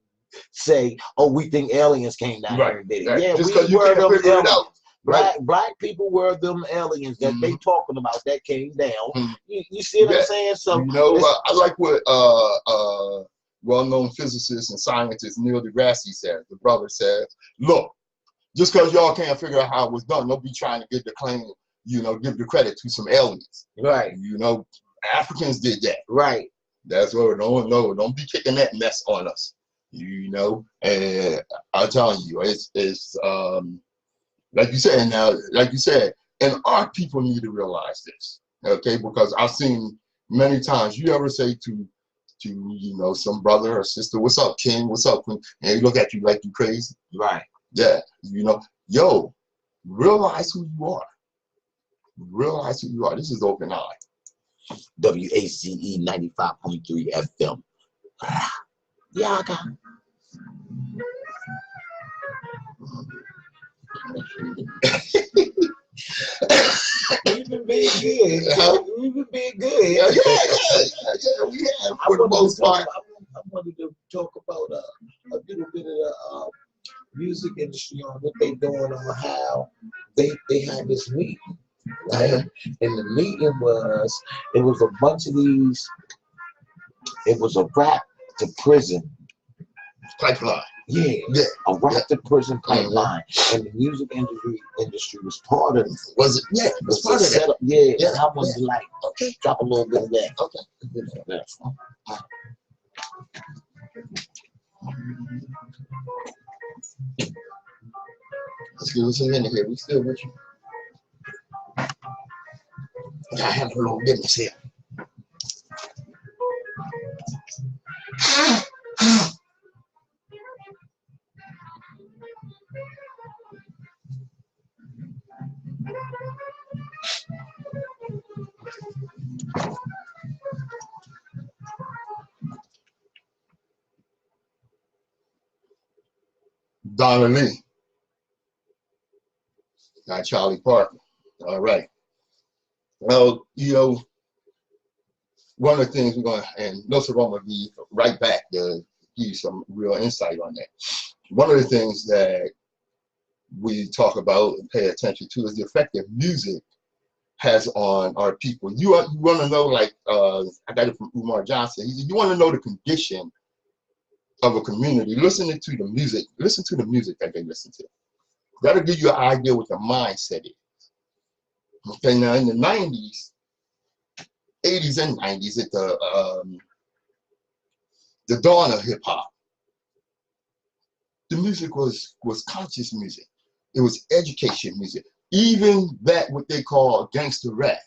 say, oh, we think aliens came down here and did it. Right. Yeah, just we were them figure it out. Right. Black people were them aliens that they talking about that came down. You see what I'm saying? So you know, I like what well-known physicist and scientist Neil deGrasse said. The brother says, look, just because y'all can't figure out how it was done, don't be trying to give the claim, you know, give the credit to some aliens. Right. You know, Africans did that. Right. That's what don't be kicking that mess on us. You know, and I'm telling you, it's like you said, and our people need to realize this, okay? Because I've seen many times, you ever say to you know, some brother or sister, what's up, King, what's up, Queen? And they look at you like you crazy. Right. Yeah, you know, yo, realize who you are. Realize who you are. This is Open Eye. WHGE 95.3 FM. Yeah, I got We've been being good. We've been being good. Yeah, we have, for the most part. I wanted to talk about a little bit of the music industry, on what they doing, on how they had this meeting, right? And the meeting was, it was a bunch of these, it was a rap to prison pipeline. Yeah, a rap to prison pipeline, and the music industry was part of it. Was it? Yeah, it was part of that. Yeah, and I was like, okay, drop a little bit of that. Okay. Let's get what's in here. We still with you. I have a little business here. Donna Lee. Not Charlie Parker. All right. Well, you know, one of the things we're going to, and Nsoromma will be right back to give you some real insight on that. One of the things that we talk about and pay attention to is the effect that music has on our people. You want to know, like, I got it from Umar Johnson. He said, you want to know the condition of a community, listen to the music that they listen to. That'll give you an idea what the mindset is. Okay, now in the 90s, 80s and 90s, at the dawn of hip hop, the music was conscious music. It was education music. Even that, what they call gangster rap,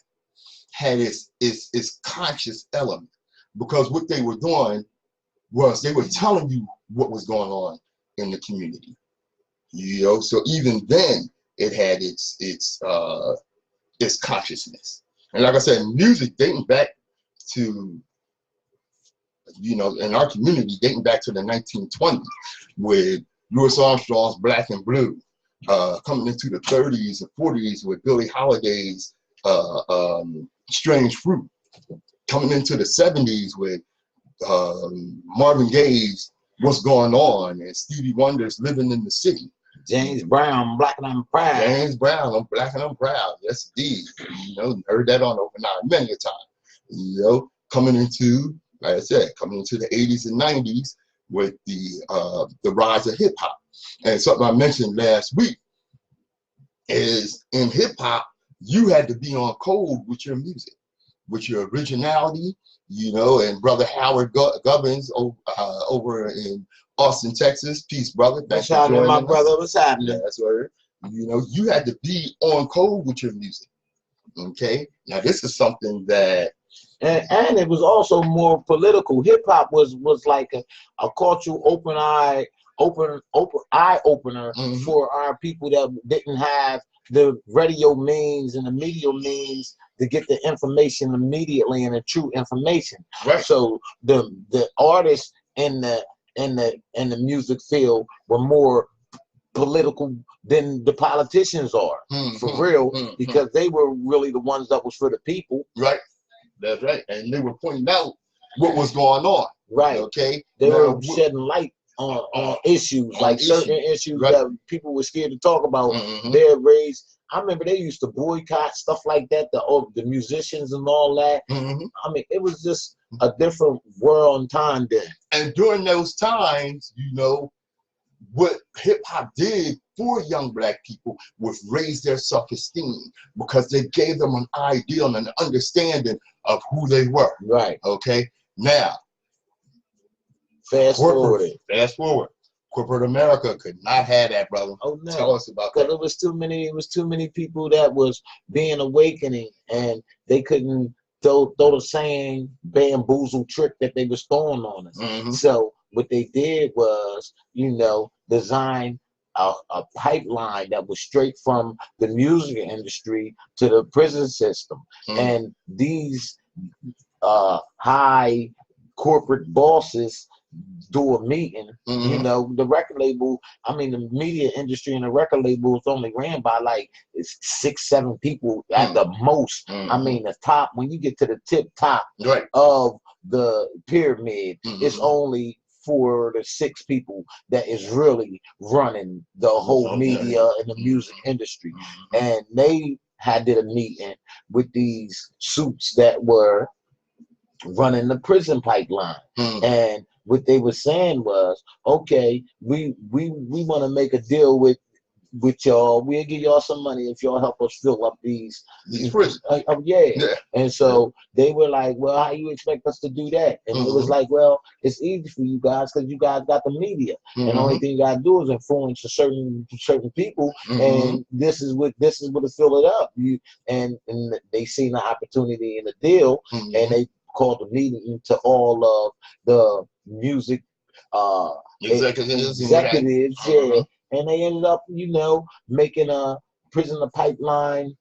had its conscious element, because what they were doing was they were telling you what was going on in the community. You know, so even then it had its consciousness. And like I said, music dating back to, you know, in our community, dating back to the 1920s, with Louis Armstrong's Black and Blue, coming into the 30s and 40s with Billie Holiday's Strange Fruit, coming into the 70s with Marvin Gaye's What's Going On, and Stevie Wonder's Living in the City. James Brown, Black and I'm Proud. James Brown, I'm Black and I'm Proud. Yes, indeed. You know, heard that on Open Eye many a time. You know, coming into, like I said, coming into the 80s and 90s with the rise of hip hop. And something I mentioned last week is, in hip hop, you had to be on code with your music, with your originality. You know, and Brother Howard Gubbins over in Austin, Texas. Peace, brother. What's happening, my brother? What's happening? Yeah, that's right. You know, you had to be on code with your music. Okay. Now, this is something that And it was also more political. Hip hop was like a cultural open eye opener for our people that didn't have the radio means and the media means to get the information immediately and the true information. Right. So the artists in the music field were more political than the politicians are, for real, because they were really the ones that was for the people. Right. That's right. And they were pointing out what was going on. Right. Okay. They were shedding light on issues, like certain issues that people were scared to talk about. They're raised. I remember they used to boycott stuff like that, the musicians and all that. I mean, it was just a different world and time then. And during those times, you know, what hip hop did for young black people was raise their self-esteem, because they gave them an idea and an understanding of who they were. Right. Okay. Now, fast forward. Corporate America could not have that, brother. Oh no. Tell us about that. Because it was too many people that was being awakening, and they couldn't throw the same bamboozle trick that they was throwing on us. So what they did was, you know, design a pipeline that was straight from the music industry to the prison system. And these high corporate bosses do a meeting. You know, the record label, I mean, the media industry and the record label is only ran by like 6-7 people at the most. I mean, the top, when you get to the tip top of the pyramid, it's only 4 to 6 people that is really running the whole media and the music industry. And they did a meeting with these suits that were running the prison pipeline. And what they were saying was, okay, we want to make a deal with y'all. We'll give y'all some money if y'all help us fill up these prisons. And so they were like, well, how you expect us to do that? And it was like, well, it's easy for you guys because you guys got the media. And the only thing you gotta do is influence a certain people, and this is what to fill it up. And they seen the opportunity in the deal, and they called the meeting to all of the music executives, and they ended up, you know, making a Prison to Pipeline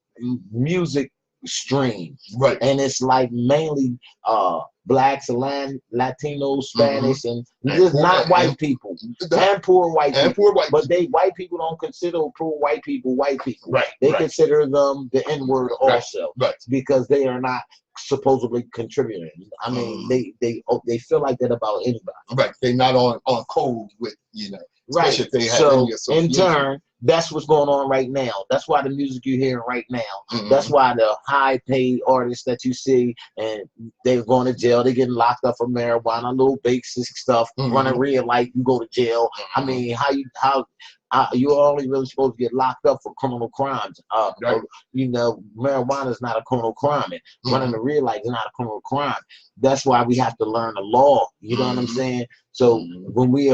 music stream. Right. And it's like mainly blacks, Latinos, Spanish, and just not white people. And poor white people. But white people don't consider poor white people. Right. They consider them the N-word also. Right. Because they are not supposedly contributing. I mean, they feel like that about anybody. Right. They're not on code with, you know. Right. If they have so in turn, that's what's going on right now. That's why the music you're hearing right now. That's why the high paid artists that you see, and they're going to jail, they're getting locked up for marijuana, little basic stuff, running red light, you go to jail. I mean, how you're only really supposed to get locked up for criminal crimes. You know, marijuana is not a criminal crime. And running a red light is not a criminal crime. That's why we have to learn the law. You know what I'm saying? So when we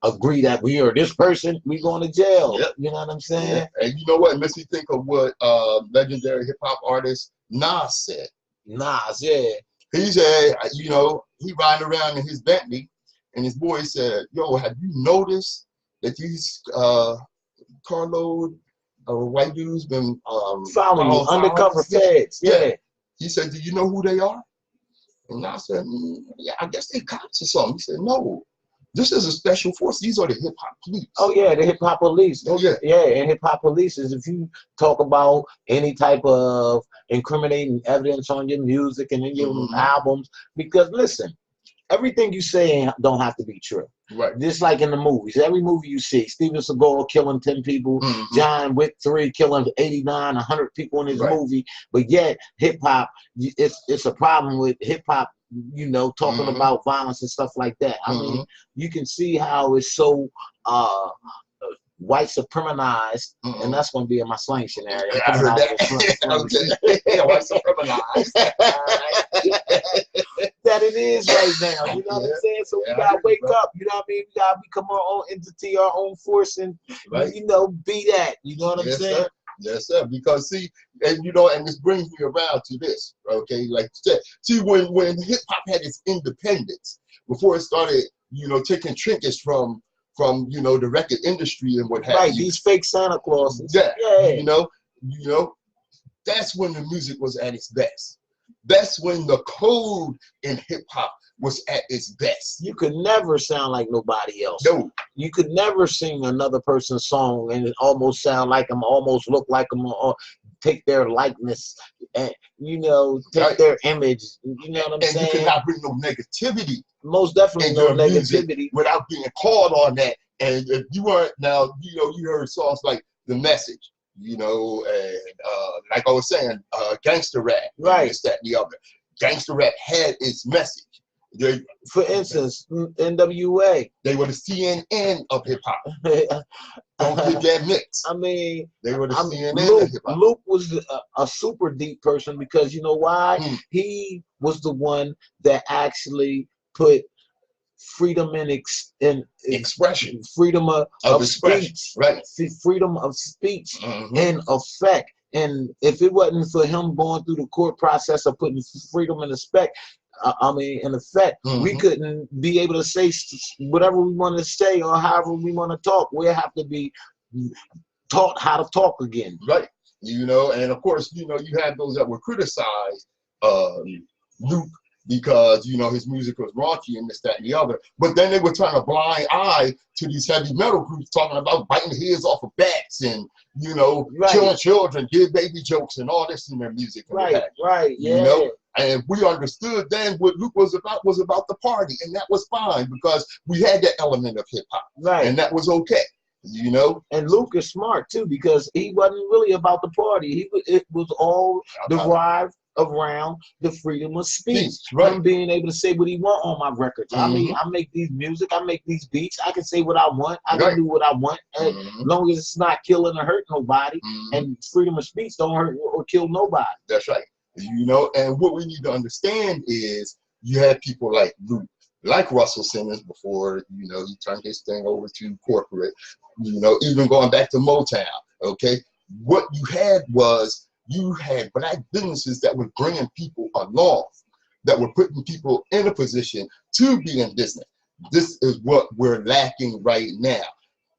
agree that we are this person, we going to jail. You know what I'm saying? And you know what? It makes me think of what legendary hip hop artist Nas said. He said, you know, he riding around in his Bentley, and his boy said, "Yo, have you noticed that these carload of white dudes been following you, undercover feds?" He said, "Do you know who they are?" And I said, "Yeah, I guess they cops or something." He said, "No. This is a special force. These are the hip hop police." Oh yeah, the hip hop police. Oh yeah. Yeah, and hip hop police is if you talk about any type of incriminating evidence on your music and in your albums, because listen, everything you say don't have to be true. Right. Just like in the movies, every movie you see, Steven Seagal killing 10 people, John Wick 3 killing 89, 100 people in his movie, but yet hip hop, it's a problem with hip hop. You know, talking about violence and stuff like that. I mean, you can see how it's so white supremacized, and that's going to be in my slang scenario. I heard that. White supremacized. That it is right now. You know what I'm saying? So we got to wake up. You know what I mean? We got to become our own entity, our own force, and, you know, be that. You know what I'm saying? Yes, sir. Because see, and you know, and this brings me around to this, okay? Like you said, see, when hip hop had its independence, before it started, you know, taking trinkets from you know the record industry and what have Right, you. these fake Santa Clauses. Yeah, Yeah. you know, that's when the music was at its best. That's when the code in hip hop was at its best. You could never sound like nobody else. No. You could never sing another person's song and it almost sound like them, almost look like them, or take their likeness and, you know, take their image. You know what I'm saying? And you cannot bring no negativity. Most definitely no negativity. Without being called on that. And if you weren't, now, you know, you heard songs like The Message, you know, and like I was saying, gangster rap. Right. This, that, and the other. Gangster rap had its message. For instance, NWA. They were the CNN of hip hop. Don't get that mixed. I mean, they were the CNN of hip hop. Luke was a super deep person because you know why? He was the one that actually put freedom in expression, freedom of expression, speech, right? Freedom of speech in effect. And if it wasn't for him going through the court process of putting freedom in effect, in effect, we couldn't be able to say whatever we want to say or however we want to talk. We'll have to be taught how to talk again. Right. You know, and of course, you know, you had those that would criticize Luke because, you know, his music was raunchy and this, that, and the other. But then they would turn a blind eye to these heavy metal groups talking about biting the heads off of bats and, you know, killing children, give baby jokes and all this in their music. Right, yeah. You know? And we understood then what Luke was about the party, and that was fine because we had that element of hip hop, right? And that was okay, you know. And Luke is smart too because he wasn't really about the party. It was all derived around the freedom of speech, right? Him being able to say what he want on my records. I mean, I make these music, I make these beats, I can say what I want, I can do what I want, as long as it's not killing or hurting nobody. And freedom of speech don't hurt or kill nobody. That's right. You know, and what we need to understand is you had people like Luke, like Russell Simmons before, you know, he turned his thing over to corporate, you know, even going back to Motown, okay? What you had was you had black businesses that were bringing people along, that were putting people in a position to be in business. This is what we're lacking right now.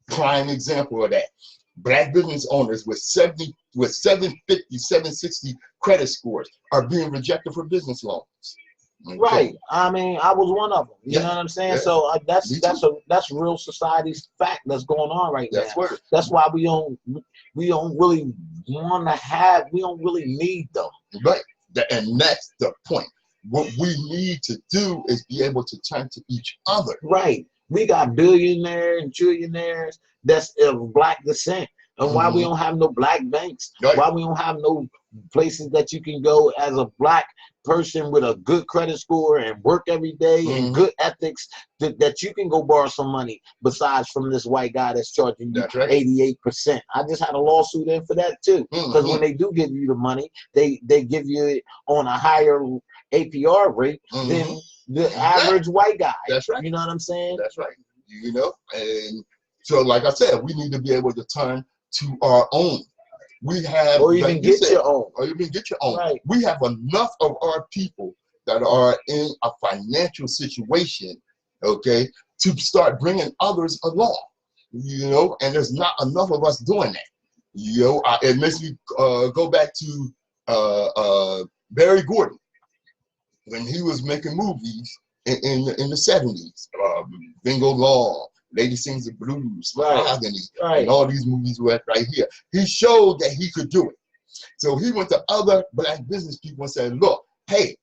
Prime example of that. Black business owners with 750, 760 credit scores are being rejected for business loans. Okay. Right. I mean, I was one of them. You know what I'm saying? So that's real society's fact that's going on right now. That's why we don't really want to have. We don't really need them. Right. And that's the point. What we need to do is be able to turn to each other. Right. We got billionaires and trillionaires that's of black descent. And why we don't have no black banks? Why we don't have no places that you can go as a black person with a good credit score and work every day and good ethics that you can go borrow some money besides from this white guy that's charging you 88%. I just had a lawsuit in for that too. Because when they do give you the money, they give you it on a higher APR rate than the average white guy. That's right. You know what I'm saying? That's right. You know, and so like I said, we need to be able to turn to our own. We have, or even get your own. Or even get your own. Right. We have enough of our people that are in a financial situation, okay, to start bringing others along. You know, and there's not enough of us doing that. You know, it makes me go back to Barry Gordy when he was making movies in the 70s. Bingo Long, Lady Sings the Blues, Mahogany, and all these movies were right here. He showed that he could do it. So he went to other black business people and said, look, hey,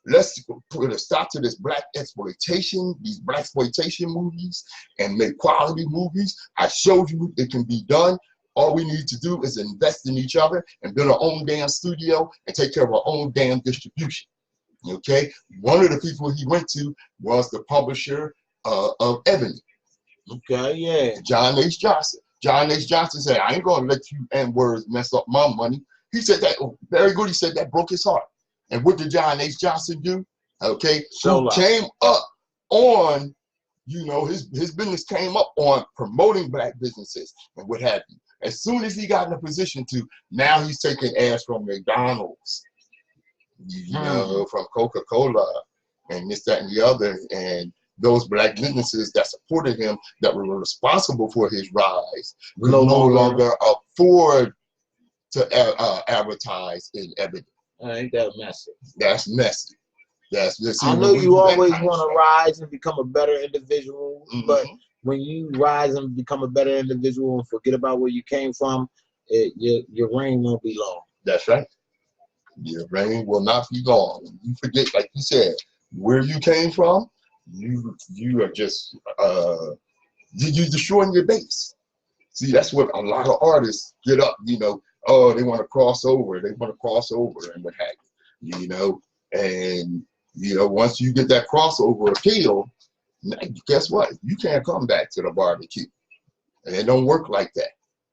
let's put a stop to this black exploitation, these black exploitation movies, and make quality movies. I showed you it can be done. All we need to do is invest in each other and build our own damn studio and take care of our own damn distribution. Okay? One of the people he went to was the publisher of Ebony. Okay, yeah. John H. Johnson. John H. Johnson said, I ain't going to let you N-words mess up my money. He said that, very good, he said that broke his heart. And what did John H. Johnson do? Okay, so came up on, you know, his business came up on promoting black businesses and what have you. As soon as he got in a position to, now he's taking ads from McDonald's, you know, from Coca-Cola, and this, that, and the other, and those black businesses that supported him, that were responsible for his rise, could no longer afford to advertise in evidence. Ain't that messy? That's messy. That's just. I know you always want to rise and become a better individual, but when you rise and become a better individual and forget about where you came from, your reign won't be long. That's right. Your reign will not be long. You forget, like you said, where you came from. You are just you're destroying your base. See, that's what a lot of artists get up. You know, oh, they want to cross over. They want to cross over and what have you. You know, and you know, once you get that crossover appeal, guess what? You can't come back to the barbecue. And it don't work like that.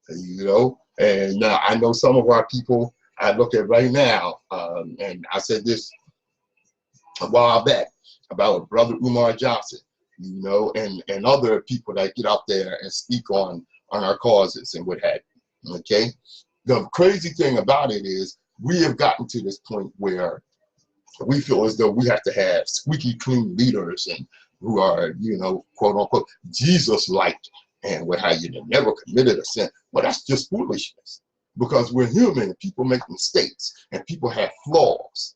You know, and now I know some of our people. I look at right now, and I said this a while back about Brother Umar Johnson, you know, and other people that get out there and speak on our causes and what have you. Okay, the crazy thing about it is we have gotten to this point where we feel as though we have to have squeaky clean leaders and who are, you know, quote unquote Jesus-like and what have you, never committed a sin. Well, that's just foolishness, because we're human and people make mistakes and people have flaws.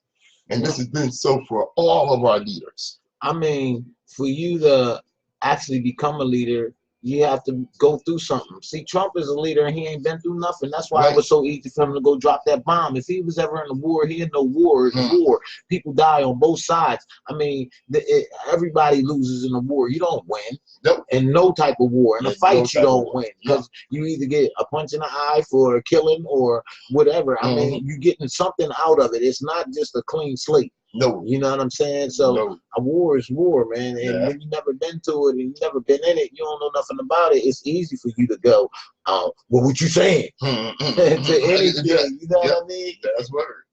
And this has been so for all of our leaders. I mean, for you to actually become a leader, you have to go through something. See, Trump is a leader and he ain't been through nothing. That's why it was so easy for him to go drop that bomb. If he was ever in a war, he had no war. It's a war. People die on both sides. I mean, everybody loses in a war. You don't win. Nope. In no type of war. In a fight, you don't win. Because you either get a punch in the eye for killing or whatever. I mean, you're getting something out of it. It's not just a clean slate. No. You know what I'm saying? So a war is war, man. And when you've never been to it and you've never been in it, you don't know nothing about it. It's easy for you to go, well, what you saying? To anything. You know what I mean? That's word.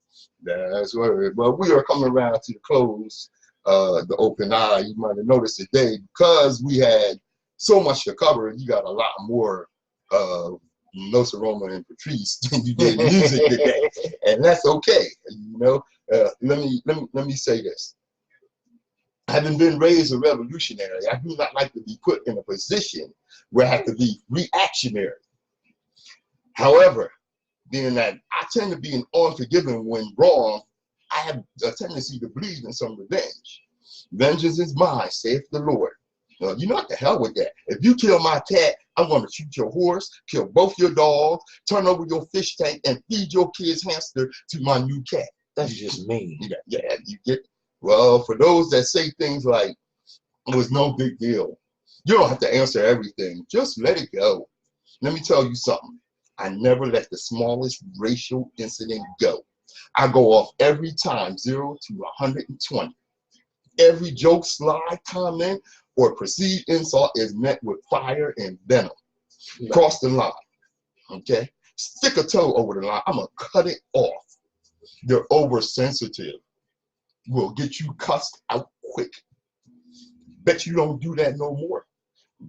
That's word. Well, we are coming around to the close. The open eye, you might have noticed today, because we had so much to cover. You got a lot more Nsoromma and Patrice than you did music today, and that's okay. You know, let me say this: having been raised a revolutionary, I do not like to be put in a position where I have to be reactionary. However, being that I tend to be an unforgiving when wrong, I have a tendency to believe in some revenge. Vengeance is mine, saith the Lord. You know what, the hell with that. If you kill my cat, I'm going to shoot your horse, kill both your dogs, turn over your fish tank, and feed your kid's hamster to my new cat. That's just mean. Yeah, you get. Well, for those that say things like, it was no big deal, you don't have to answer everything. Just let it go. Let me tell you something. I never let the smallest racial incident go. I go off every time, 0 to 120. Every joke, slide, comment, or perceived insult is met with fire and venom. Cross the line, okay? Stick a toe over the line, I'm gonna cut it off. You're oversensitive. Will get you cussed out quick. Bet you don't do that no more.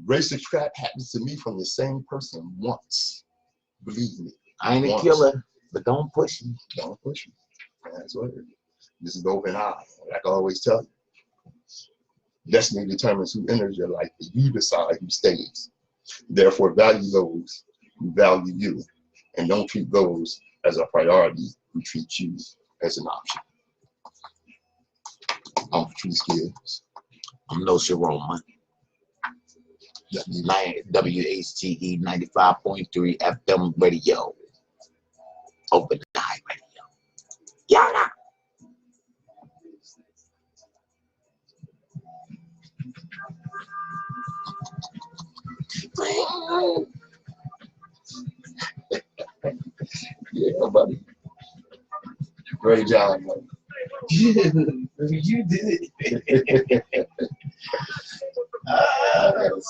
Racist crap happens to me from the same person once. Believe me. I ain't a killer, but don't push me. Don't push me. That's what it is. This is open eye, like I always tell you. Destiny determines who enters your life, but you decide who stays. Therefore, value those who value you, and don't treat those as a priority who treat you as an option. I'm Patrice Gibbs. I'm Nsoromma. WHGE 95.3 FM radio. Open eye radio. Yada. Yeah, buddy. Great job, buddy. You did it. Yes.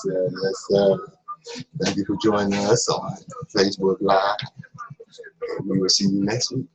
Thank you for joining us on Facebook Live. We will see you next week.